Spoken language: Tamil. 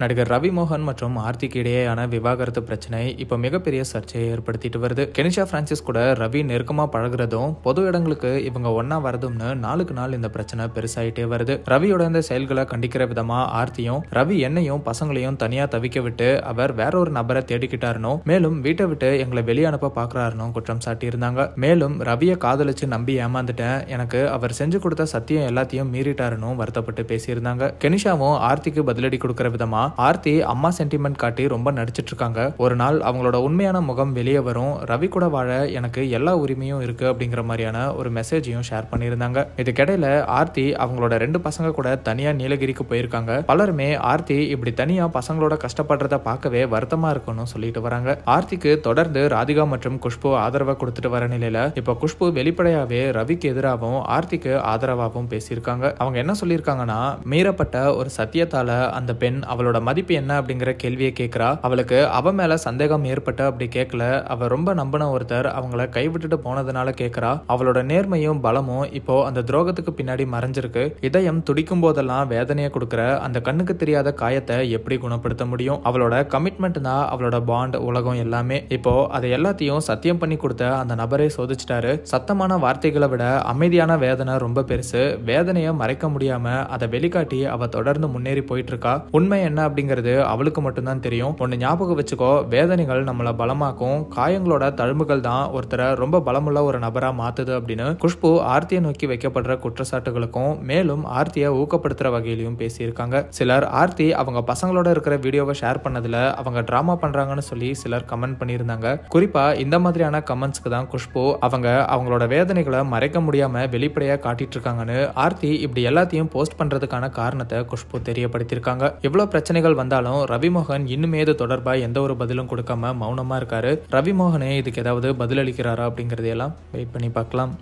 நடிகர் ரவி மோகன் மற்றும் ஆர்த்திக்கு இடையேயான விவாகரத்து பிரச்சனை இப்ப மிகப்பெரிய சர்ச்சையை ஏற்படுத்திட்டு வருது. கெனிஷா பிரான்சிஸ் கூட ரவி நெருக்கமா பழகுறதும் பொது இடங்களுக்கு இவங்க ஒன்னா வரதும்னு நாளுக்கு நாள் இந்த பிரச்சனை பெருசாயிட்டே வருது. ரவியோட இந்த செயல்களை கண்டிக்கிற விதமா ஆர்த்தியும் ரவி என்னையும் பசங்களையும் தனியா தவிக்க விட்டு அவர் வேற ஒரு நபரை தேடிக்கிட்டாருனோ, மேலும் வீட்டை விட்டு எங்களை வெளியே அனுப்ப பாக்குறாருனோ குற்றம் சாட்டி இருந்தாங்க. மேலும் ரவியை காதலிச்சு நம்பி ஏமாந்துட்டேன், எனக்கு அவர் செஞ்சு கொடுத்த சத்தியம் எல்லாத்தையும் மீறிட்டாருன்னு வருத்தப்பட்டு பேசியிருந்தாங்க. கெனிஷாவும் ஆர்த்திக்கு பதிலடி கொடுக்கிற விதமா ஆர்த்தி அம்மா சென்டிமெண்ட் காட்டி ரொம்ப நடிச்சிட்டு இருக்காங்க. ஒரு நாள் அவங்களோட உண்மையான முகம் வெளியே வரும், ரவி கூட வாழ எனக்கு எல்லா உரிமையும் இருக்கு அப்படிங்கிற மாதிரியான ஒரு மெசேஜையும் ஷேர் பண்ணியிருந்தாங்க. இதுக்கிடையில ஆர்த்தி அவங்களோட 2 பசங்க கூட தனியா நீலகிரிக்கு போயிருக்காங்க. பலருமே ஆர்த்தி இப்படி தனியா பசங்களோட கஷ்டப்படுறத பார்க்கவே வருத்தமா இருக்குன்னு சொல்லிட்டு வராங்க. ஆர்த்திக்கு தொடர்ந்து ராதிகா மற்றும் குஷ்பு ஆதரவை கொடுத்துட்டு வர நிலையில இப்ப குஷ்பு வெளிப்படையாவே ரவிக்கு எதிராகவும் ஆர்த்திக்கு ஆதரவாகவும் பேசியிருக்காங்க. அவங்க என்ன சொல்லியிருக்காங்கன்னா, மீறப்பட்ட ஒரு சத்தியத்தால அந்த பெண் அவளோட மதிப்பு என்ன அப்படிங்கிற கேள்வியை கேட்கிறா. அவளுக்கு அவ மேல சந்தேகம் ஏற்பட்ட அப்படி கேட்கல, அவ ரொம்ப நம்பின ஒருத்தர் அவங்கள கைவிட்டுட்டு போனதுனால கேட்கிறா. அவளோட நேர்மையும் பலமும் இப்போ அந்த துரோகத்துக்கு பின்னாடி மறைஞ்சிருக்கு. இதயம் துடிக்கும் போதெல்லாம் வேதனையை கொடுக்கிற அந்த கண்ணுக்கு தெரியாத காயத்தை எப்படி குணப்படுத்த முடியும்? அவளோட கமிட்மெண்ட் தான் அவளோட பாண்ட், உலகம் எல்லாமே. இப்போ அதை எல்லாத்தையும் சத்தியம் பண்ணி கொடுத்த அந்த நபரை சோதிச்சிட்டாரு. சத்தமான வார்த்தைகளை விட அமைதியான வேதனை ரொம்ப பெருசு. வேதனையை மறைக்க முடியாம அதை வெளிக்காட்டி அவ தொடர்ந்து முன்னேறி போயிட்டு இருக்கா. உண்மை என்ன அப்படிங்கிறது அவளுக்கு மட்டும்தான் தெரியும். ஒன்னு ஞாபகம் வச்சுக்கோ, வேதனைகள் நம்மளை பலமாக்கும், காயங்களோட தழும்புகள் தான் ஒருத்தரை ரொம்ப பலமுள்ள ஒரு நபரா மாத்துது அப்படின்னு குஷ்பு ஆர்த்தியை நோக்கி வைக்கப்படுற குற்றச்சாட்டுகளுக்கும் மேலும் ஆர்த்தியை ஊக்கப்படுத்துற வகையிலையும் பேசியிருக்காங்க. சிலர் ஆர்த்தி அவங்க பசங்களோட இருக்கிற வீடியோவை ஷேர் பண்ணதுல அவங்க டிராமா பண்றாங்கன்னு சொல்லி சிலர் கமெண்ட் பண்ணியிருந்தாங்க. குறிப்பா இந்த மாதிரியான கமெண்ட்ஸ்க்கு தான் குஷ்பு அவங்களோட வேதனைகளை மறைக்க முடியாம வெளிப்படையா காட்டிட்டு இருக்காங்கன்னு ஆர்த்தி இப்படி எல்லாத்தையும் போஸ்ட் பண்றதுக்கான காரணத்தை குஷ்பு தெரியப்படுத்தியிருக்காங்க. இவ்வளவு பிரச்சனைகள் வந்தாலும் ரவி மோகன் இன்னுமே இது தொடர்பா எந்த ஒரு பதிலும் கொடுக்காம மௌனமா இருக்காரு. ரவி மோகனே இதுக்கு ஏதாவது பதில் அளிக்கிறாரா அப்படிங்கறதையெல்லாம் வெயிட் பண்ணி பார்க்கலாம்.